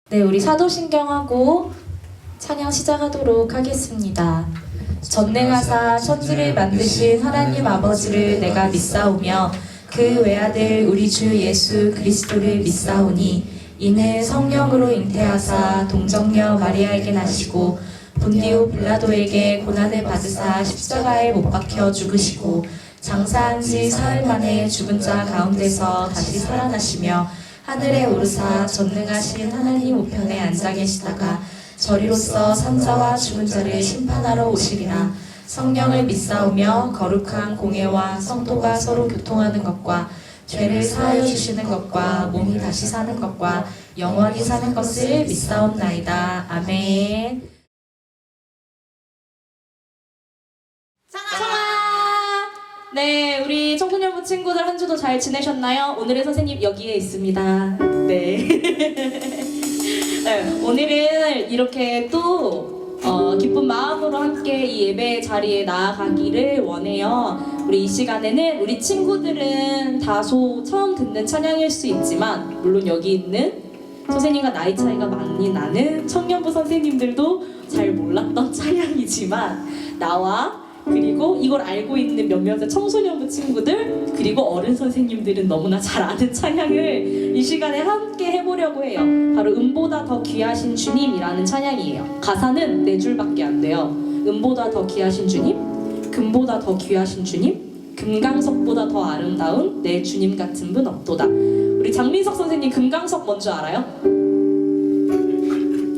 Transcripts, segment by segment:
네, 우리 사도신경하고 찬양 시작하도록 하겠습니다. 전능하사 천지를 만드신 하나님 아버지를 내가 믿사오며 그 외아들 우리 주 예수 그리스도를 믿사오니 이는 성령으로 잉태하사 동정녀 마리아에게 나시고 본디오 빌라도에게 고난을 받으사 십자가에 못 박혀 죽으시고 장사한 지 사흘 만에 죽은 자 가운데서 다시 살아나시며 하늘에 오르사 전능하신 하나님 우편에 앉아 계시다가 저리로서 산자와 죽은 자를 심판하러 오시리라. 성령을 믿사오며 거룩한 공예와 성도가 서로 교통하는 것과 죄를 사하여 주시는 것과 몸이 다시 사는 것과 영원히 사는 것을 믿사옵나이다. 아멘. 청아! 네, 우리 청소년부 친구들 한 주도 잘 지내셨나요? 오늘의 선생님 여기에 있습니다. 네. 네, 오늘은 이렇게 또 기쁜 마음으로 함께 이 예배 자리에 나아가기를 원해요. 우리 이 시간에는 우리 친구들은 다소 처음 듣는 찬양일 수 있지만 물론 여기 있는 선생님과 나이 차이가 많이 나는 청년부 선생님들도 잘 몰랐던 찬양이지만 나와 그리고 이걸 알고 있는 몇몇의 청소년부 친구들 그리고 어른 선생님들은 너무나 잘 아는 찬양을 이 시간에 함께 해보려고 해요. 바로 음보다 더 귀하신 주님이라는 찬양이에요. 가사는 4줄밖에 안 돼요. 음보다 더 귀하신 주님, 금보다 더 귀하신 주님, 금강석보다 더 아름다운 내 주님 같은 분 없도다. 우리 장민석 선생님 금강석 뭔지 알아요?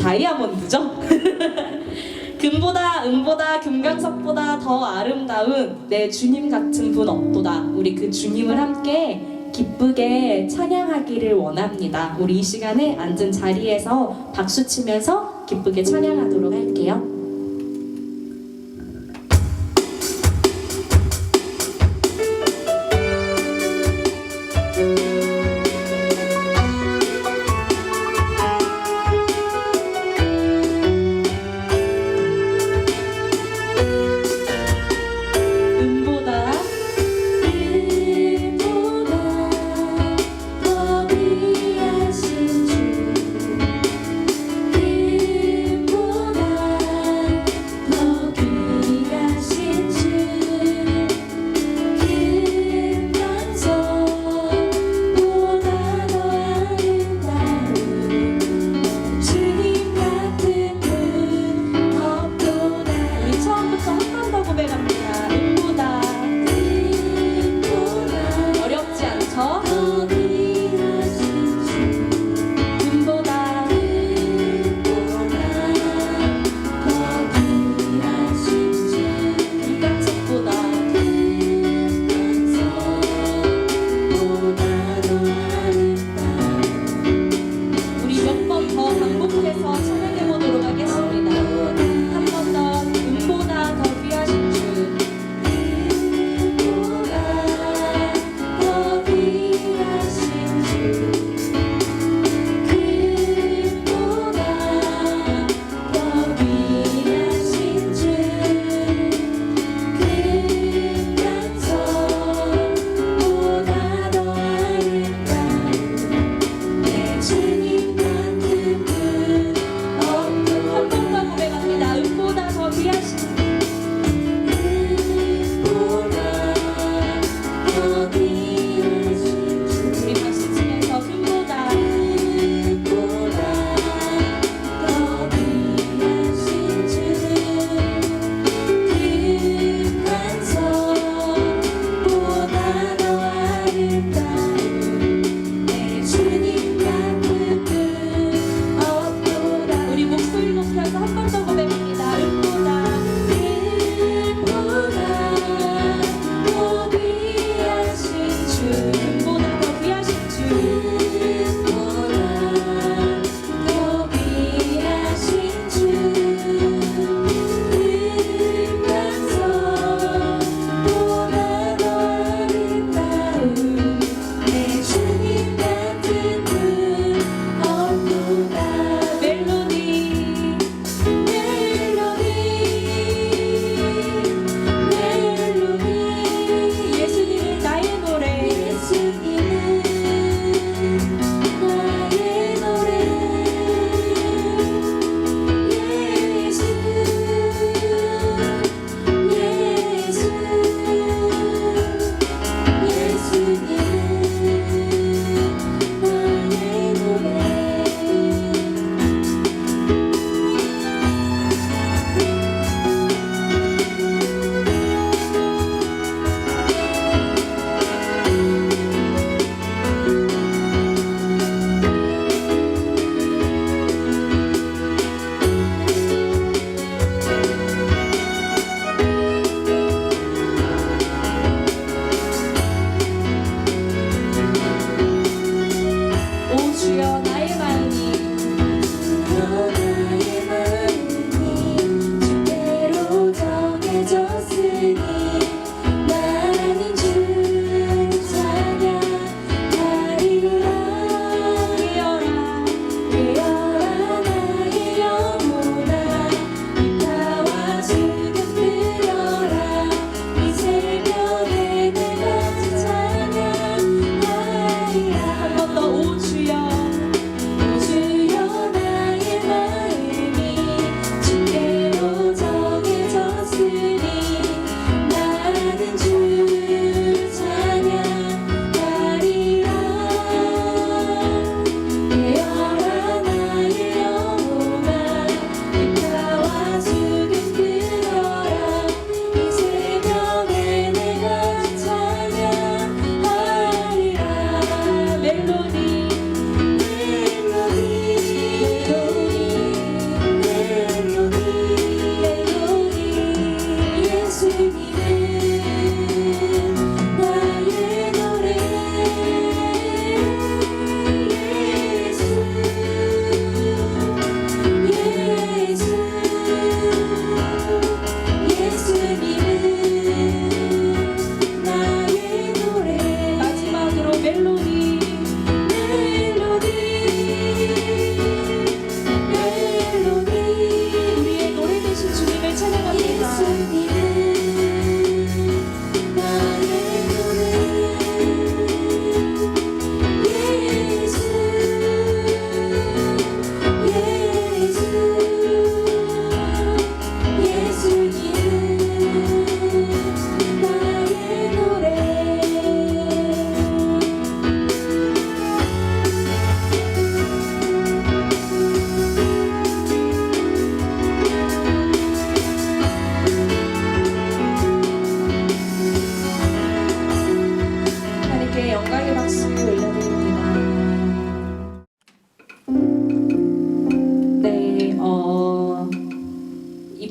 다이아몬드죠? 금보다 음보다 금강석보다 더 아름다운 내 주님 같은 분 없도다. 우리 그 주님을 함께 기쁘게 찬양하기를 원합니다. 우리 이 시간에 앉은 자리에서 박수 치면서 기쁘게 찬양하도록 할게요.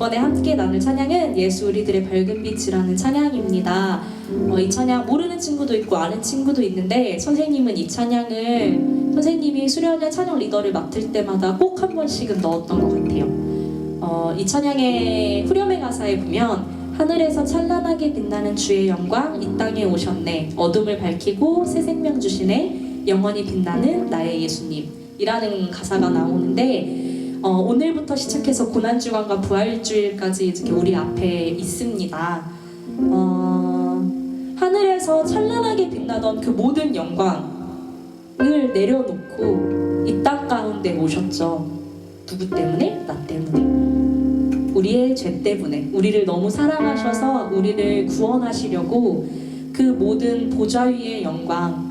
이번에 함께 나눌 찬양은 예수 우리들의 밝은 빛이라는 찬양입니다. 이 찬양 모르는 친구도 있고 아는 친구도 있는데 선생님은 이 찬양을 선생님이 수련회 찬양 리더를 맡을 때마다 꼭 한 번씩은 넣었던 것 같아요. 이 찬양의 후렴의 가사에 보면 하늘에서 찬란하게 빛나는 주의 영광 이 땅에 오셨네 어둠을 밝히고 새 생명 주시네 영원히 빛나는 나의 예수님 이라는 가사가 나오는데 오늘부터 시작해서 고난주간과 부활주일까지 이렇게 우리 앞에 있습니다. 하늘에서 찬란하게 빛나던 그 모든 영광을 내려놓고 이 땅 가운데 오셨죠. 누구 때문에? 나 때문에. 우리의 죄 때문에. 우리를 너무 사랑하셔서 우리를 구원하시려고 그 모든 보좌 위의 영광을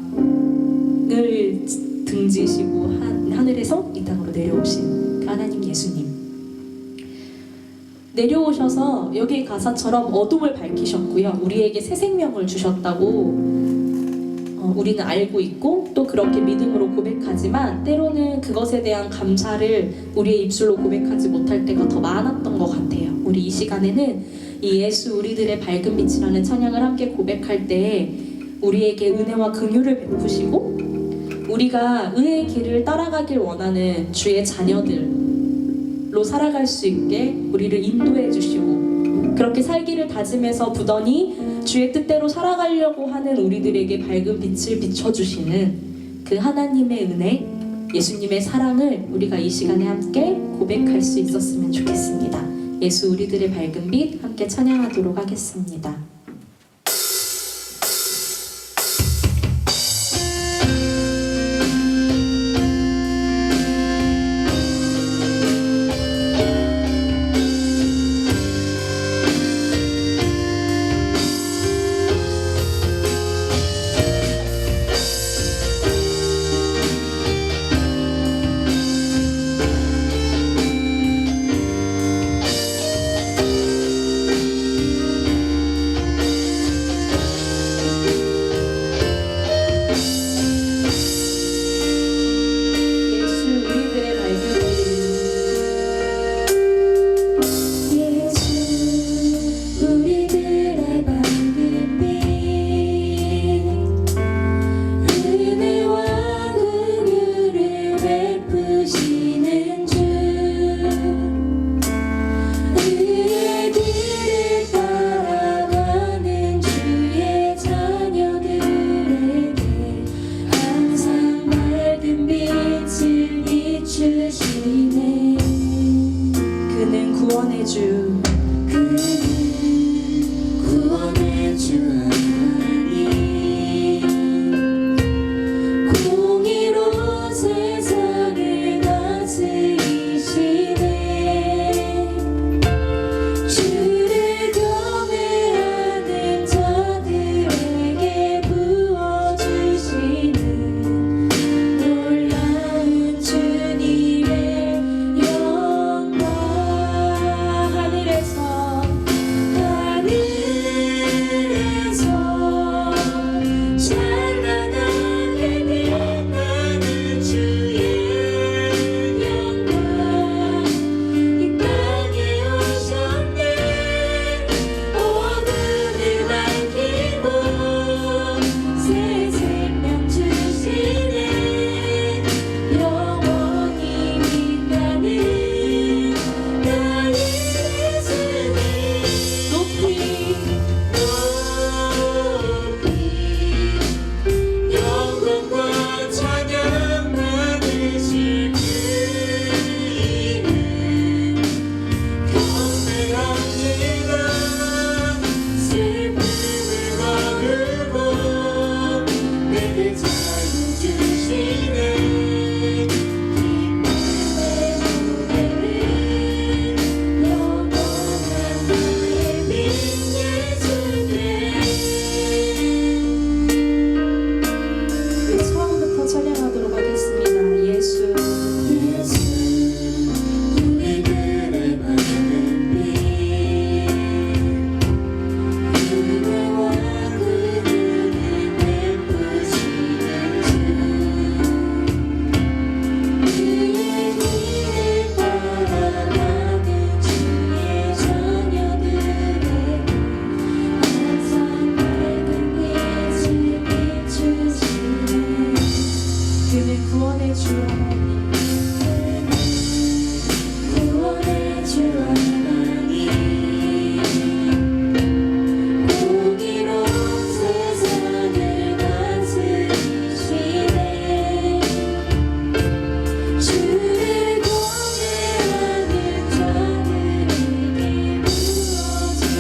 등지시고 하늘에서 이 땅으로 내려오신 하나님 예수님 내려오셔서 여기 가사처럼 어둠을 밝히셨고요. 우리에게 새 생명을 주셨다고 우리는 알고 있고 또 그렇게 믿음으로 고백하지만 때로는 그것에 대한 감사를 우리의 입술로 고백하지 못할 때가 더 많았던 것 같아요. 우리 이 시간에는 이 예수 우리들의 밝은 빛이라는 찬양을 함께 고백할 때 우리에게 은혜와 긍휼을 베푸시고 우리가 의의 길을 따라가길 원하는 주의 자녀들로 살아갈 수 있게 우리를 인도해 주시고 그렇게 살기를 다짐해서 부단히 주의 뜻대로 살아가려고 하는 우리들에게 밝은 빛을 비춰주시는 그 하나님의 은혜, 예수님의 사랑을 우리가 이 시간에 함께 고백할 수 있었으면 좋겠습니다. 예수 우리들의 밝은 빛 함께 찬양하도록 하겠습니다. 우리를 구원해 주 하나님, 구원해 주 하나님, 공의로운 세상을 다스리시네. 주를 경외하는 자들에게 부어주시네.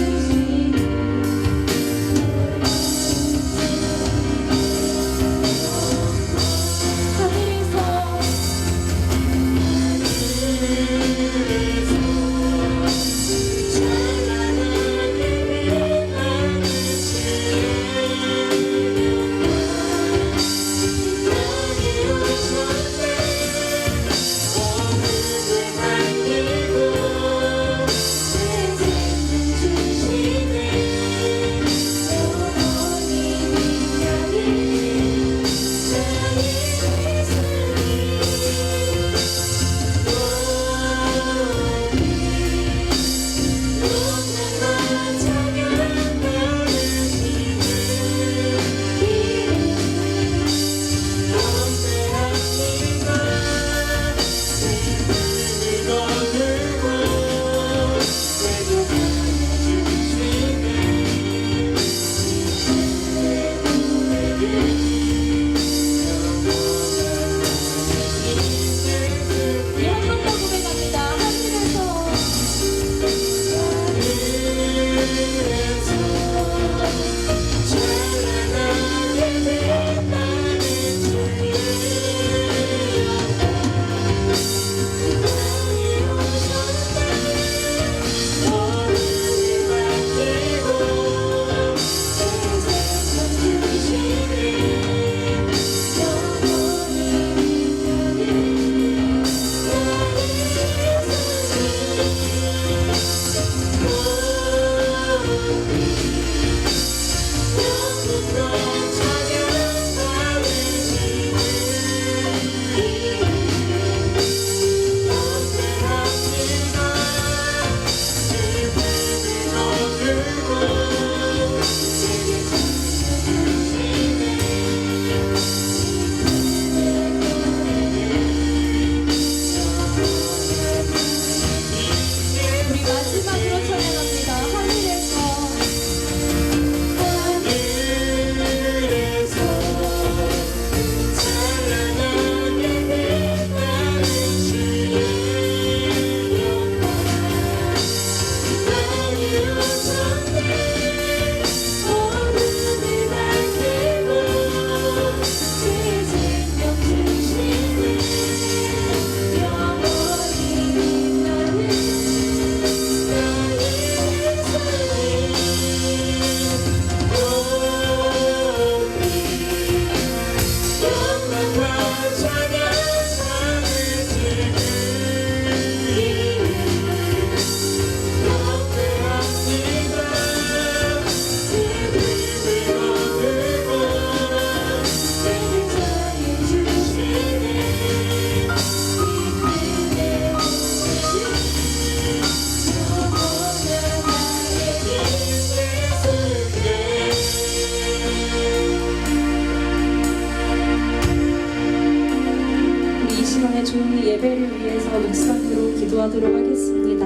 조용히 예배를 위해서 묵상으로 기도하도록 하겠습니다.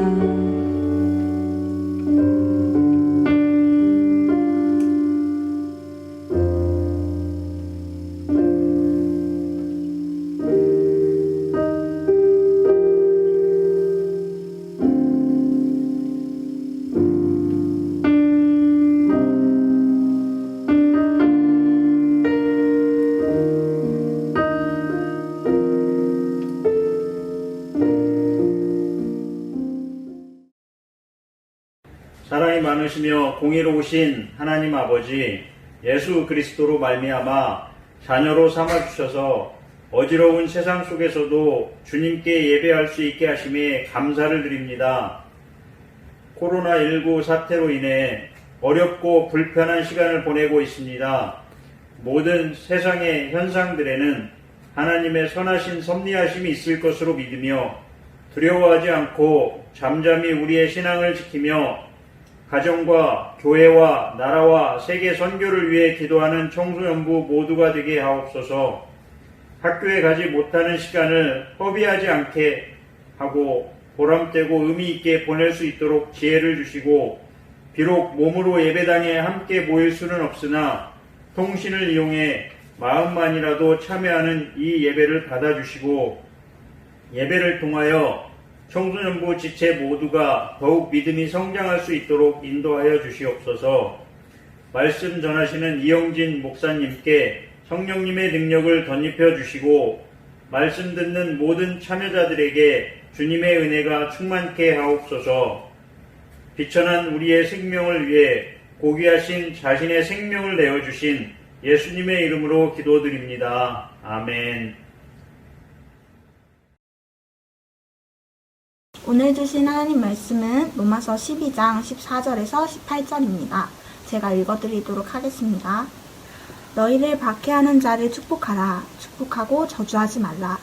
사랑이 많으시며 공의로우신 하나님 아버지 예수 그리스도로 말미암아 자녀로 삼아주셔서 어지러운 세상 속에서도 주님께 예배할 수 있게 하심에 감사를 드립니다. 코로나19 사태로 인해 어렵고 불편한 시간을 보내고 있습니다. 모든 세상의 현상들에는 하나님의 선하신 섭리하심이 있을 것으로 믿으며 두려워하지 않고 잠잠히 우리의 신앙을 지키며 가정과 교회와 나라와 세계 선교를 위해 기도하는 청소년부 모두가 되게 하옵소서. 학교에 가지 못하는 시간을 허비하지 않게 하고 보람되고 의미 있게 보낼 수 있도록 지혜를 주시고, 비록 몸으로 예배당에 함께 모일 수는 없으나 통신을 이용해 마음만이라도 참여하는 이 예배를 받아주시고, 예배를 통하여 청소년부 지체 모두가 더욱 믿음이 성장할 수 있도록 인도하여 주시옵소서. 말씀 전하시는 이영진 목사님께 성령님의 능력을 덧입혀 주시고, 말씀 듣는 모든 참여자들에게 주님의 은혜가 충만케 하옵소서. 비천한 우리의 생명을 위해 고귀하신 자신의 생명을 내어주신 예수님의 이름으로 기도드립니다. 아멘. 오늘 주신 하나님 말씀은 로마서 12장 14절에서 18절입니다. 제가 읽어드리도록 하겠습니다. 너희를 박해하는 자를 축복하라. 축복하고 저주하지 말라.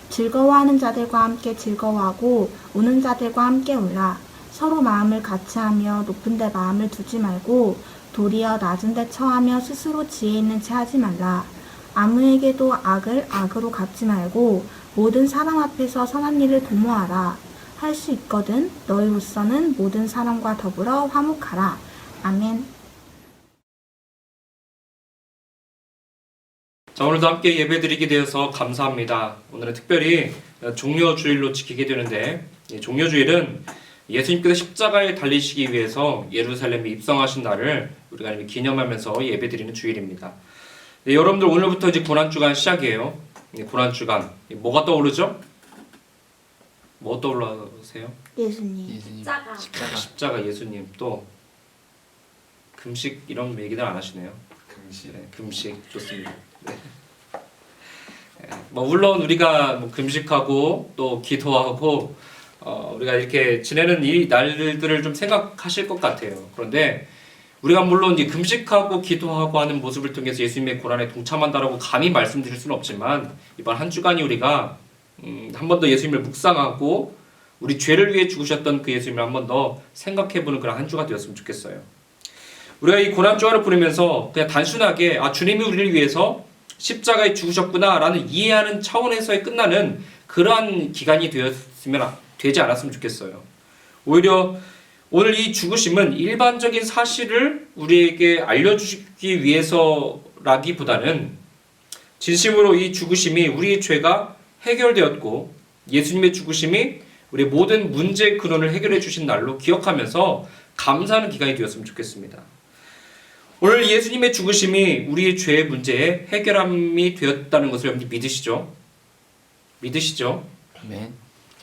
즐거워하는 자들과 함께 즐거워하고 우는 자들과 함께 울라. 서로 마음을 같이하며 높은 데 마음을 두지 말고 도리어 낮은 데 처하며 스스로 지혜 있는 채 하지 말라. 아무에게도 악을 악으로 갚지 말고 모든 사람 앞에서 선한 일을 도모하라. 할 수 있거든 너희로서는 모든 사람과 더불어 화목하라. 아멘. 자, 오늘도 함께 예배드리게 되어서 감사합니다. 오늘은 특별히 종려주일로 지키게 되는데, 종려주일은 예수님께서 십자가에 달리시기 위해서 예루살렘에 입성하신 날을 우리가 기념하면서 예배드리는 주일입니다. 네, 여러분들 오늘부터 이제 고난주간 시작이에요. 고난주간 뭐가 떠오르죠? 뭐 떠올라세요? 예수님. 십자가 예수님. 또 금식 이런 얘기들 안 하시네요. 금식 좋습니다. 네. 물론 우리가 금식하고 또 기도하고 우리가 이렇게 지내는 이 날들을 좀 생각하실 것 같아요. 그런데 우리가 물론 이제 금식하고 기도하고 하는 모습을 통해서 예수님의 고난에 동참한다라고 감히 말씀드릴 수는 없지만, 이번 한 주간이 우리가 한 번 더 예수님을 묵상하고 우리 죄를 위해 죽으셨던 그 예수님을 한 번 더 생각해보는 그런 한 주가 되었으면 좋겠어요. 우리가 이 고난주간을 보내면서 그냥 단순하게 주님이 우리를 위해서 십자가에 죽으셨구나 라는 이해하는 차원에서의 끝나는 그러한 기간이 되지 않았으면 좋겠어요. 오히려 오늘 이 죽으심은 일반적인 사실을 우리에게 알려주기 위해서라기보다는 진심으로 이 죽으심이 우리의 죄가 해결되었고 예수님의 죽으심이 우리의 모든 문제의 근원을 해결해 주신 날로 기억하면서 감사하는 기간이 되었으면 좋겠습니다. 오늘 예수님의 죽으심이 우리의 죄의 문제에 해결함이 되었다는 것을 여러분들 믿으시죠? 네.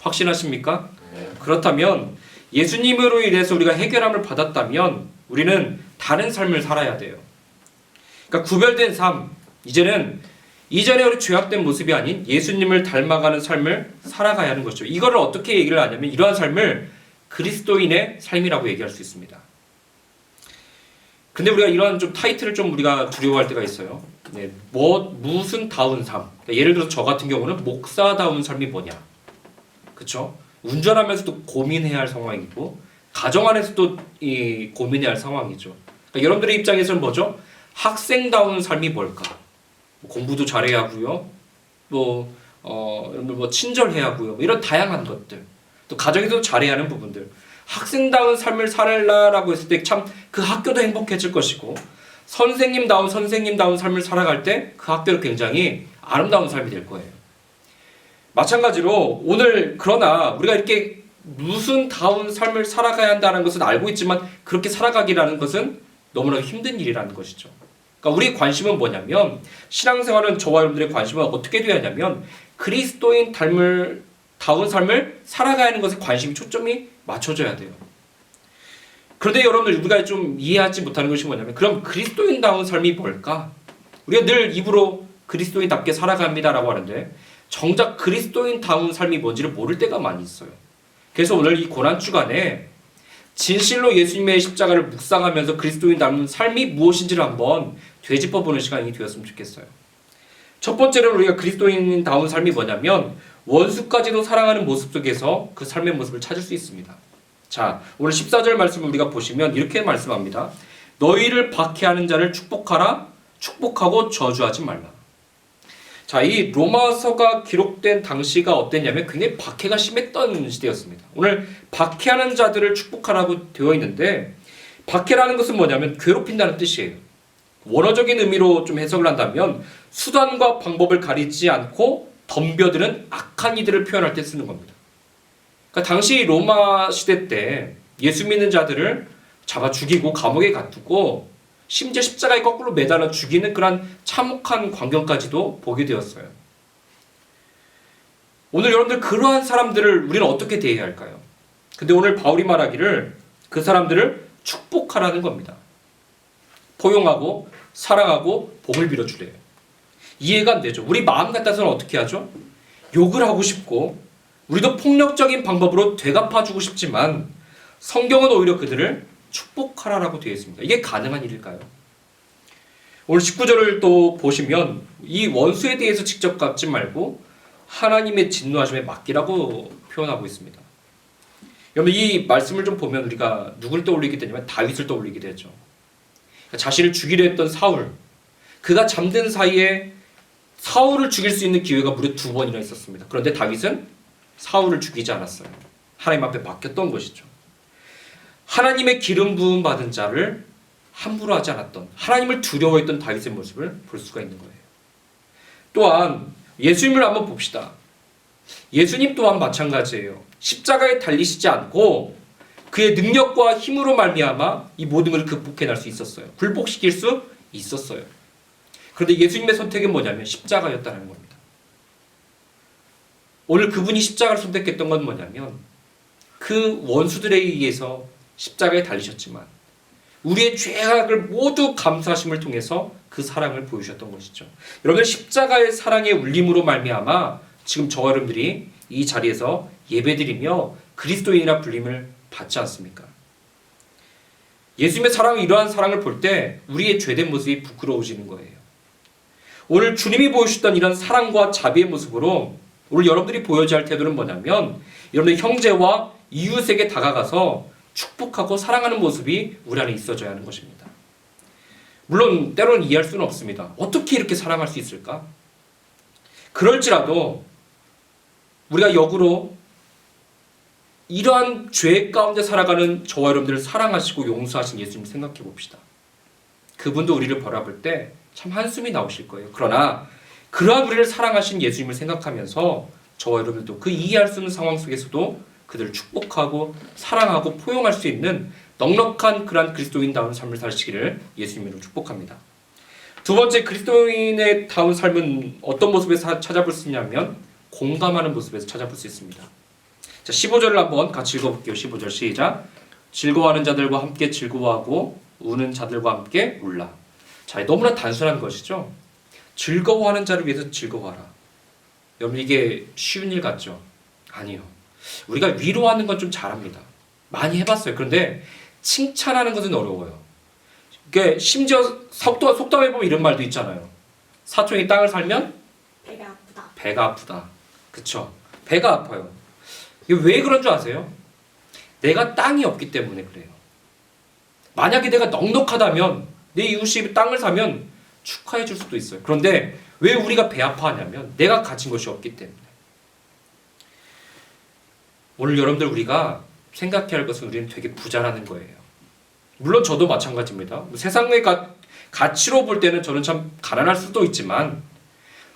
확신하십니까? 네. 그렇다면 예수님으로 인해서 우리가 해결함을 받았다면 우리는 다른 삶을 살아야 돼요. 그러니까 구별된 삶, 이전에 우리 죄악된 모습이 아닌 예수님을 닮아가는 삶을 살아가야 하는 것이죠. 이거를 어떻게 얘기를 하냐면 이러한 삶을 그리스도인의 삶이라고 얘기할 수 있습니다. 근데 우리가 이런 좀 타이틀을 좀 우리가 두려워할 때가 있어요. 네, 무슨 다운 삶. 그러니까 예를 들어서 저 같은 경우는 목사다운 삶이 뭐냐. 그쵸? 운전하면서도 고민해야 할 상황이고 가정 안에서도 고민해야 할 상황이죠. 그러니까 여러분들의 입장에서는 뭐죠? 학생다운 삶이 뭘까? 공부도 잘해야 하고요. 또 여러분들 친절해야 하고요. 이런 다양한 것들. 또 가정에서도 잘해야 하는 부분들. 학생다운 삶을 살라라고 했을 때 참 그 학교도 행복해질 것이고 선생님다운 삶을 살아갈 때 그 학교도 굉장히 아름다운 삶이 될 거예요. 마찬가지로 오늘 그러나 우리가 이렇게 무슨 다운 삶을 살아가야 한다는 것은 알고 있지만 그렇게 살아가기라는 것은 너무나 힘든 일이라는 것이죠. 그러니까 우리의 관심은 뭐냐면 신앙생활은 저와 여러분들의 관심은 어떻게 되어야 하냐면 그리스도인 다운 삶을 살아가야 하는 것에 관심이 초점이 맞춰져야 돼요. 그런데 여러분들 우리가 좀 이해하지 못하는 것이 뭐냐면 그럼 그리스도인다운 삶이 뭘까? 우리가 늘 입으로 그리스도인답게 살아갑니다라고 하는데 정작 그리스도인다운 삶이 뭔지를 모를 때가 많이 있어요. 그래서 오늘 이 고난주간에 진실로 예수님의 십자가를 묵상하면서 그리스도인다운 삶이 무엇인지를 한번 되짚어보는 시간이 되었으면 좋겠어요. 첫 번째로 우리가 그리스도인다운 삶이 뭐냐면 원수까지도 사랑하는 모습 속에서 그 삶의 모습을 찾을 수 있습니다. 자, 오늘 14절 말씀을 우리가 보시면 이렇게 말씀합니다. 너희를 박해하는 자를 축복하라. 축복하고 저주하지 말라. 자, 이 로마서가 기록된 당시가 어땠냐면 굉장히 박해가 심했던 시대였습니다. 오늘 박해하는 자들을 축복하라고 되어 있는데 박해라는 것은 뭐냐면 괴롭힌다는 뜻이에요. 원어적인 의미로 좀 해석을 한다면 수단과 방법을 가리지 않고 덤벼드는 악한 이들을 표현할 때 쓰는 겁니다. 그러니까 당시 로마 시대 때 예수 믿는 자들을 잡아 죽이고 감옥에 가두고 심지어 십자가에 거꾸로 매달아 죽이는 그런 참혹한 광경까지도 보게 되었어요. 오늘 여러분들 그러한 사람들을 우리는 어떻게 대해야 할까요? 근데 오늘 바울이 말하기를 그 사람들을 축복하라는 겁니다. 포용하고 사랑하고 복을 빌어주래요. 이해가 안 되죠. 우리 마음 같아서는 어떻게 하죠? 욕을 하고 싶고 우리도 폭력적인 방법으로 되갚아주고 싶지만 성경은 오히려 그들을 축복하라라고 되어 있습니다. 이게 가능한 일일까요? 오늘 19절을 또 보시면 이 원수에 대해서 직접 갚지 말고 하나님의 진노하심에 맡기라고 표현하고 있습니다. 여러분 이 말씀을 좀 보면 우리가 누구를 떠올리게 되냐면 다윗을 떠올리게 되죠. 자신을 죽이려 했던 사울, 그가 잠든 사이에 사울을 죽일 수 있는 기회가 무려 2번이나 있었습니다. 그런데 다윗은 사울을 죽이지 않았어요. 하나님 앞에 맡겼던 것이죠. 하나님의 기름 부음 받은 자를 함부로 하지 않았던, 하나님을 두려워했던 다윗의 모습을 볼 수가 있는 거예요. 또한 예수님을 한번 봅시다. 예수님 또한 마찬가지예요. 십자가에 달리시지 않고 그의 능력과 힘으로 말미암아 이 모든 것을 극복해낼 수 있었어요. 굴복시킬 수 있었어요. 그런데 예수님의 선택은 뭐냐면 십자가였다는 겁니다. 오늘 그분이 십자가를 선택했던 건 뭐냐면 그 원수들에 의해서 십자가에 달리셨지만 우리의 죄악을 모두 감사하심을 통해서 그 사랑을 보여주셨던 것이죠. 여러분 십자가의 사랑의 울림으로 말미암아 지금 저와 여러분들이 이 자리에서 예배드리며 그리스도인이라 불림을 받지 않습니까? 예수님의 사랑, 이러한 사랑을 볼 때 우리의 죄된 모습이 부끄러워지는 거예요. 오늘 주님이 보여주셨던 이런 사랑과 자비의 모습으로 오늘 여러분들이 보여줘야 할 태도는 뭐냐면 여러분의 형제와 이웃에게 다가가서 축복하고 사랑하는 모습이 우리 안에 있어져야 하는 것입니다. 물론 때로는 이해할 수는 없습니다. 어떻게 이렇게 사랑할 수 있을까? 그럴지라도 우리가 역으로 이러한 죄 가운데 살아가는 저와 여러분들을 사랑하시고 용서하신 예수님 생각해 봅시다. 그분도 우리를 바라볼 때 참 한숨이 나오실 거예요. 그러나 그러한 우리를 사랑하신 예수님을 생각하면서 저와 여러분들도 그 이해할 수 없는 상황 속에서도 그들을 축복하고 사랑하고 포용할 수 있는 넉넉한 그러한 그리스도인다운 삶을 사시기를 예수님으로 축복합니다. 두 번째, 그리스도인의 다운 삶은 어떤 모습에서 찾아볼 수 있냐면 공감하는 모습에서 찾아볼 수 있습니다. 자, 15절을 한번 같이 읽어볼게요. 15절 시작. 즐거워하는 자들과 함께 즐거워하고 우는 자들과 함께 울라. 자, 너무나 단순한 것이죠. 즐거워하는 자를 위해서 즐거워하라. 여러분 이게 쉬운 일 같죠? 아니요. 우리가 위로하는 건 좀 잘합니다. 많이 해봤어요. 그런데 칭찬하는 것은 어려워요. 그러니까 심지어 속담에 보면 이런 말도 있잖아요. 사촌이 땅을 살면 배가 아프다. 배가 아프다. 그쵸? 배가 아파요. 이게 왜 그런 줄 아세요? 내가 땅이 없기 때문에 그래요. 만약에 내가 넉넉하다면 내 이웃이 땅을 사면 축하해 줄 수도 있어요. 그런데 왜 우리가 배 아파하냐면 내가 가진 것이 없기 때문에. 오늘 여러분들 우리가 생각해야 할 것은 우리는 되게 부자라는 거예요. 물론 저도 마찬가지입니다. 세상의 가치로 볼 때는 저는 참 가난할 수도 있지만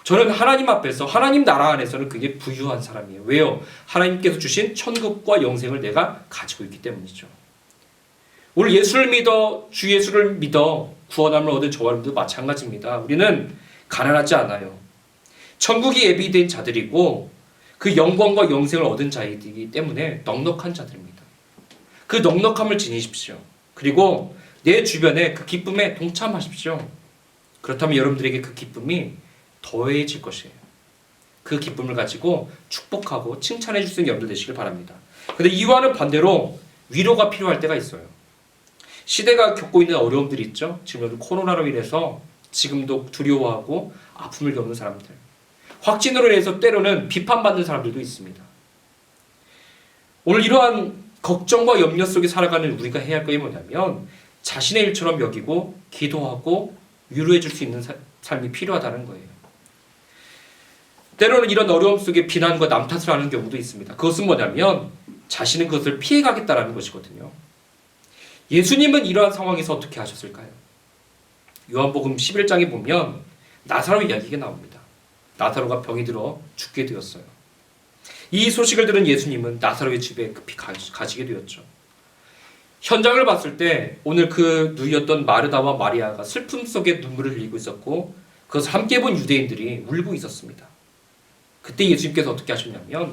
저는 하나님 앞에서 하나님 나라 안에서는 굉장히 부유한 사람이에요. 왜요? 하나님께서 주신 천국과 영생을 내가 가지고 있기 때문이죠. 오늘 예수를 믿어 주 예수를 믿어 구원함을 얻은 저와 여러분도 마찬가지입니다. 우리는 가난하지 않아요. 천국이 예비된 자들이고 그 영광과 영생을 얻은 자이기 때문에 넉넉한 자들입니다. 그 넉넉함을 지니십시오. 그리고 내 주변에 그 기쁨에 동참하십시오. 그렇다면 여러분들에게 그 기쁨이 더해질 것이에요. 그 기쁨을 가지고 축복하고 칭찬해 줄 수 있는 여러분들 되시길 바랍니다. 그런데 이와는 반대로 위로가 필요할 때가 있어요. 시대가 겪고 있는 어려움들이 있죠. 지금 코로나로 인해서 지금도 두려워하고 아픔을 겪는 사람들, 확진으로 인해서 때로는 비판받는 사람들도 있습니다. 오늘 이러한 걱정과 염려 속에 살아가는 우리가 해야 할 것이 뭐냐면 자신의 일처럼 여기고 기도하고 위로해 줄 수 있는 삶이 필요하다는 거예요. 때로는 이런 어려움 속에 비난과 남탓을 하는 경우도 있습니다. 그것은 뭐냐면 자신은 그것을 피해가겠다라는 것이거든요. 예수님은 이러한 상황에서 어떻게 하셨을까요? 요한복음 11장에 보면 나사로 이야기가 나옵니다. 나사로가 병이 들어 죽게 되었어요. 이 소식을 들은 예수님은 나사로의 집에 급히 가시게 되었죠. 현장을 봤을 때 오늘 그 누이였던 마르다와 마리아가 슬픔 속에 눈물을 흘리고 있었고 그것을 함께 본 유대인들이 울고 있었습니다. 그때 예수님께서 어떻게 하셨냐면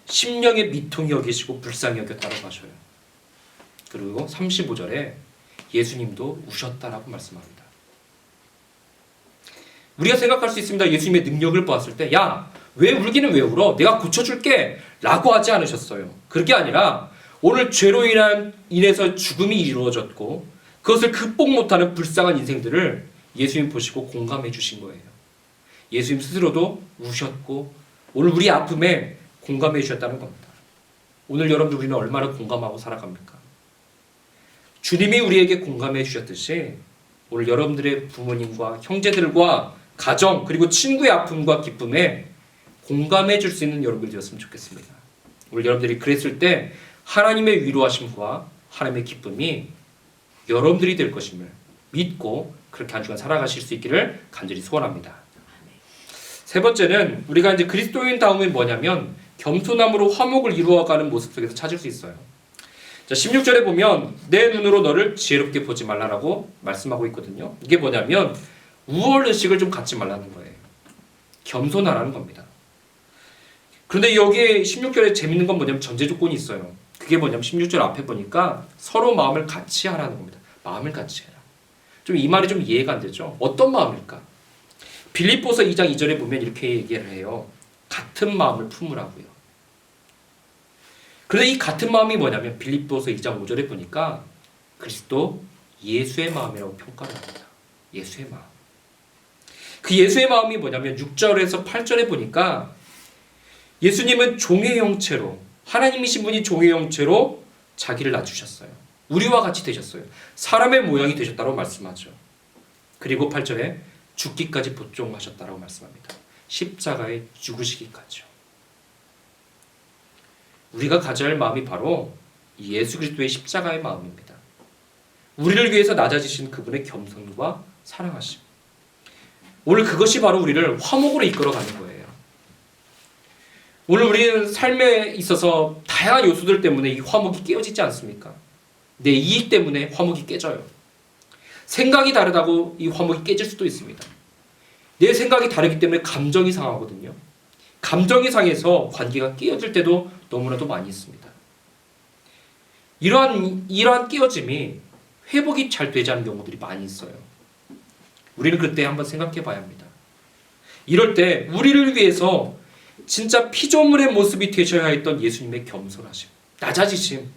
심령의 미통이 여기시고 불쌍히 여겼다고 하셔요. 그리고 35절에 예수님도 우셨다라고 말씀합니다. 우리가 생각할 수 있습니다. 예수님의 능력을 보았을 때 야, 왜 울기는 왜 울어? 내가 고쳐줄게 라고 하지 않으셨어요. 그게 아니라 오늘 죄로 인해서 죽음이 이루어졌고 그것을 극복 못하는 불쌍한 인생들을 예수님 보시고 공감해 주신 거예요. 예수님 스스로도 우셨고 오늘 우리 아픔에 공감해 주셨다는 겁니다. 오늘 여러분들 우리는 얼마나 공감하고 살아갑니까? 주님이 우리에게 공감해 주셨듯이 오늘 여러분들의 부모님과 형제들과 가정 그리고 친구의 아픔과 기쁨에 공감해 줄 수 있는 여러분들이 되었으면 좋겠습니다. 오늘 여러분들이 그랬을 때 하나님의 위로하심과 하나님의 기쁨이 여러분들이 될 것임을 믿고 그렇게 한 주간 살아가실 수 있기를 간절히 소원합니다. 세 번째는 우리가 이제 그리스도인 다음에 뭐냐면 겸손함으로 화목을 이루어가는 모습 속에서 찾을 수 있어요. 자, 16절에 보면 내 눈으로 너를 지혜롭게 보지 말라라고 말씀하고 있거든요. 이게 뭐냐면 우월의식을 좀 갖지 말라는 거예요. 겸손하라는 겁니다. 그런데 여기에 16절에 재밌는 건 뭐냐면 전제 조건이 있어요. 그게 뭐냐면 16절 앞에 보니까 서로 마음을 같이 하라는 겁니다. 마음을 같이 해라. 좀 이 말이 좀 이해가 안 되죠? 어떤 마음일까? 빌립보서 2장 2절에 보면 이렇게 얘기를 해요. 같은 마음을 품으라고요. 그런데 이 같은 마음이 뭐냐면 빌립보서 2장 5절에 보니까 그리스도 예수의 마음이라고 평가를 합니다. 예수의 마음. 그 예수의 마음이 뭐냐면 6절에서 8절에 보니까 예수님은 종의 형체로 하나님이신 분이 종의 형체로 자기를 낮추셨어요. 우리와 같이 되셨어요. 사람의 모양이 되셨다고 말씀하죠. 그리고 8절에 죽기까지 복종하셨다고 말씀합니다. 십자가에 죽으시기까지요. 우리가 가져야 할 마음이 바로 예수 그리스도의 십자가의 마음입니다. 우리를 위해서 낮아지신 그분의 겸손과 사랑하심. 오늘 그것이 바로 우리를 화목으로 이끌어가는 거예요. 오늘 우리는 삶에 있어서 다양한 요소들 때문에 이 화목이 깨어지지 않습니까? 내 이익 때문에 화목이 깨져요. 생각이 다르다고 이 화목이 깨질 수도 있습니다. 내 생각이 다르기 때문에 감정이 상하거든요. 감정이 상해서 관계가 깨어질 때도 너무나도 많이 있습니다. 이러한 깨어짐이 회복이 잘 되지 않은 경우들이 많이 있어요. 우리는 그때 한번 생각해 봐야 합니다. 이럴 때 우리를 위해서 진짜 피조물의 모습이 되셔야 했던 예수님의 겸손하심, 낮아지심,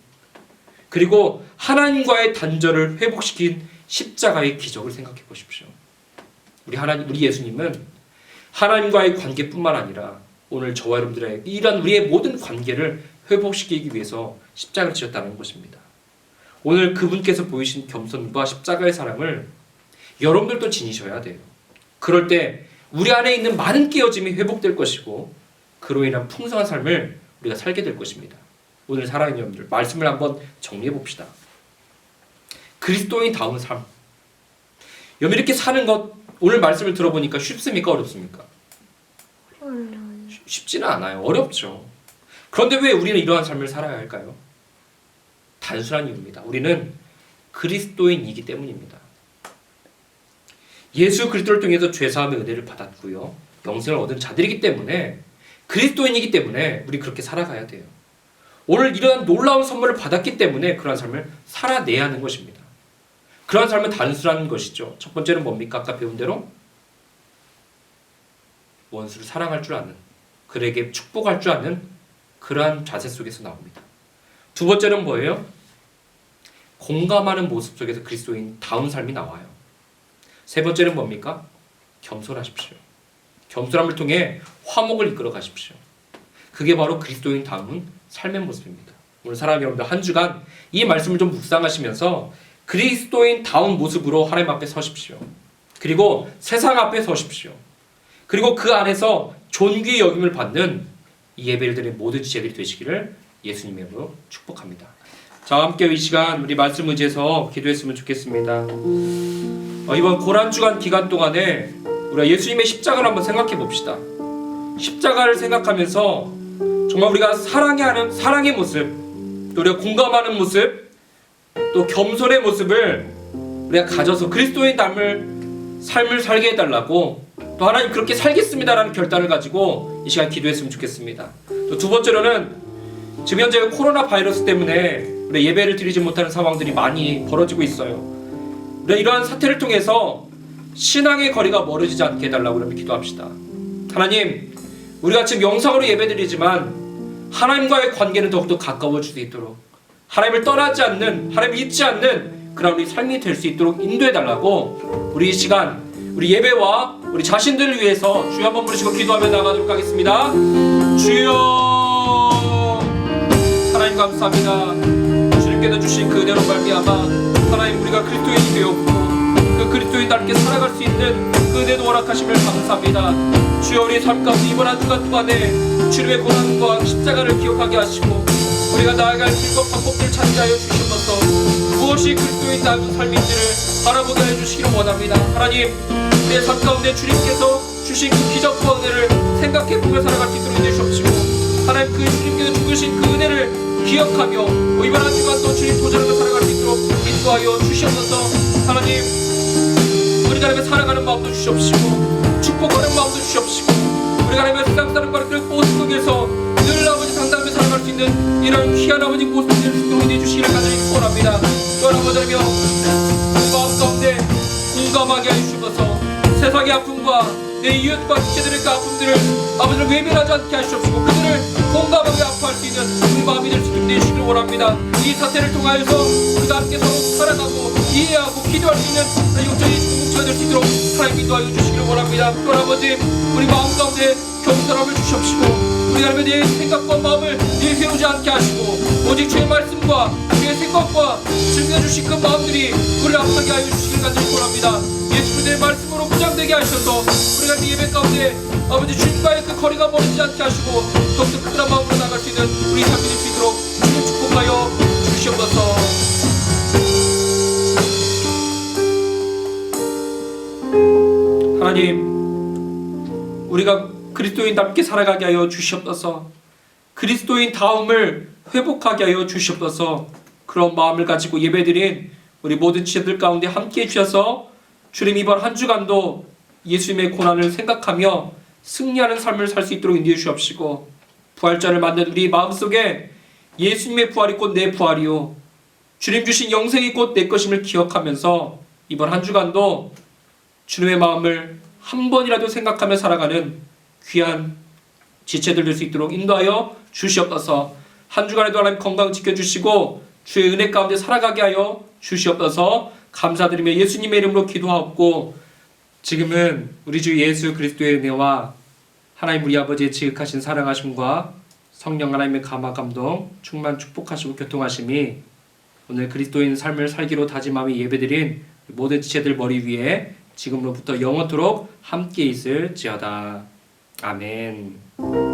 그리고 하나님과의 단절을 회복시킨 십자가의 기적을 생각해 보십시오. 우리 예수님은 하나님과의 관계뿐만 아니라 오늘 저와 여러분들의 이런 우리의 모든 관계를 회복시키기 위해서 십자가를 지셨다는 것입니다. 오늘 그분께서 보이신 겸손과 십자가의 사랑을 여러분들도 지니셔야 돼요. 그럴 때 우리 안에 있는 많은 깨어짐이 회복될 것이고 그로 인한 풍성한 삶을 우리가 살게 될 것입니다. 오늘 사랑하는 여러분들 말씀을 한번 정리해 봅시다. 그리스도인다운 삶. 여러분 이렇게 사는 것 오늘 말씀을 들어보니까 쉽습니까? 어렵습니까? 쉽지는 않아요. 어렵죠. 그런데 왜 우리는 이러한 삶을 살아야 할까요? 단순한 이유입니다. 우리는 그리스도인이기 때문입니다. 예수 그리스도를 통해서 죄사함의 은혜를 받았고요. 영생을 얻은 자들이기 때문에 그리스도인이기 때문에 우리 그렇게 살아가야 돼요. 오늘 이러한 놀라운 선물을 받았기 때문에 그러한 삶을 살아내야 하는 것입니다. 그러한 삶은 단순한 것이죠. 첫 번째는 뭡니까? 아까 배운 대로 원수를 사랑할 줄 아는, 그에게 축복할 줄 아는 그러한 자세 속에서 나옵니다. 두 번째는 뭐예요? 공감하는 모습 속에서 그리스도인다운 삶이 나와요. 세 번째는 뭡니까? 겸손하십시오. 겸손함을 통해 화목을 이끌어 가십시오. 그게 바로 그리스도인다운 삶의 모습입니다. 오늘 사랑하는 여러분들 한 주간 이 말씀을 좀 묵상하시면서 그리스도인다운 모습으로 하나님 앞에 서십시오. 그리고 세상 앞에 서십시오. 그리고 그 안에서 존귀의 여김을 받는 이 예배를 드리는 모든 지체들이 되시기를 예수님의 이름으로 축복합니다. 자, 함께 이 시간 우리 말씀 의지해서 기도했으면 좋겠습니다. 이번 고난주간 기간 동안에 우리가 예수님의 십자가를 한번 생각해 봅시다. 십자가를 생각하면서 정말 우리가 사랑의 모습, 또 우리가 공감하는 모습, 또 겸손의 모습을 우리가 가져서 그리스도의 삶을 살게 해달라고, 또 하나님 그렇게 살겠습니다라는 결단을 가지고 이 시간 기도했으면 좋겠습니다. 또 두 번째로는 지금 현재 코로나 바이러스 때문에 우리 예배를 드리지 못하는 상황들이 많이 벌어지고 있어요. 우리가 이러한 사태를 통해서 신앙의 거리가 멀어지지 않게 해달라고 우리 기도합시다. 하나님, 우리가 지금 영상으로 예배드리지만 하나님과의 관계는 더욱더 가까워질 수 있도록, 하나님을 떠나지 않는, 하나님을 잊지 않는 그런 우리 삶이 될 수 있도록 인도해달라고 우리 이 시간 우리 예배와 우리 자신들을 위해서 주여 한번 부르시고 기도하며 나가도록 하겠습니다. 주여, 하나님 감사합니다. 주님께서 주신 그 은혜로 말미암아 하나님 우리가 그리스도인이 되었고 그 그리스도인답게 살아갈 수 있는 그 은혜도 허락하심을 감사합니다. 주여, 우리 삶 가운데 이번 한 주간 동안에 주님의 고난과 십자가를 기억하게 하시고 우리가 나아갈 길과 방법들을 찾게 하여 주시옵소서. 무엇이 그리스도인다운 삶인지를 알아보게 해주시기를 원합니다. 하나님, 우리의 삶 가운데 주님께서 주신 그 기적과 은혜를 생각해보며 살아갈 수 있도록 해주시옵시고, 하나님 그 주님께서 주신 그 은혜를 기억하며 이번 한 주간도 주님 도전하며 살아갈 수 있도록 인도하여 주시옵소서. 하나님, 우리가 하나님의 사랑하는 마음도 주시옵시고 축복하는 마음도 주시옵시고, 우리가 하나님의 세상 사람과 그 모습 속에서 늘 아버지 당당하며 살아갈 수 있는 이런 귀한 아버지 모습을 될 수 있도록 해주시기를 간절히 소원합니다. 또 아버지라며 마음 가운데 공감하게 해주시면서 세상의 아픔과 내 이웃과 지체들의 그 아픔들을 아버지를 외면하지 않게 하시옵시고 그들을 공감하게 아파할 수 있는 우리 마음이 될 수 있도록 해주시기를 원합니다. 이 사태를 통하여서 우리가 함께 서로 살아가고 이해하고 기도할 수 있는 영적인 공동체가 될 수 있도록 하나님 인도하여 주시기를 원합니다. 또 아버지, 우리 마음 가운데 겸손함을 주시옵시고 우리 하나님의 내 생각과 마음을 내세우지 않게 하시고 오직 주의 말씀과 주의 생각과 증명해주신 그 마음들이 우리를 앞서게 하여 주시기를 간절히 소원합니다. 예수 그리스도의 말씀으로 무장되게 하셔서 우리가 이 예배 가운데 아버지 주님과의 그 거리가 멀어지지 않게 하시고 더욱더 특별한 마음으로 나갈 수 있는 우리 삶이 될 수 있도록 주님 축복하여 주시옵소서. 하나님, 우리가 그리스도인답게 살아가게 하여 주시옵소서. 그리스도인 다움을 회복하게 하여 주시옵소서. 그런 마음을 가지고 예배드린 우리 모든 지체들 가운데 함께해 주셔서 주님 이번 한 주간도 예수님의 고난을 생각하며 승리하는 삶을 살 수 있도록 인도해 주옵시고, 부활자를 만난 우리 마음속에 예수님의 부활이 곧 내 부활이요 주님 주신 영생이 곧 내 것임을 기억하면서 이번 한 주간도 주님의 마음을 한 번이라도 생각하며 살아가는 귀한 지체들 될 수 있도록 인도하여 주시옵소서. 한 주간에도 하나님 건강 지켜주시고 주의 은혜 가운데 살아가게 하여 주시옵소서. 감사드리며 예수님의 이름으로 기도하옵고, 지금은 우리 주 예수 그리스도의 은혜와 하나님 우리 아버지의 지극하신 사랑하심과 성령 하나님의 감화 감동 충만 축복하시고 교통하심이 오늘 그리스도인 삶을 살기로 다짐하며 예배드린 모든 지체들 머리 위에 지금으로부터 영원토록 함께 있을지어다. 아멘.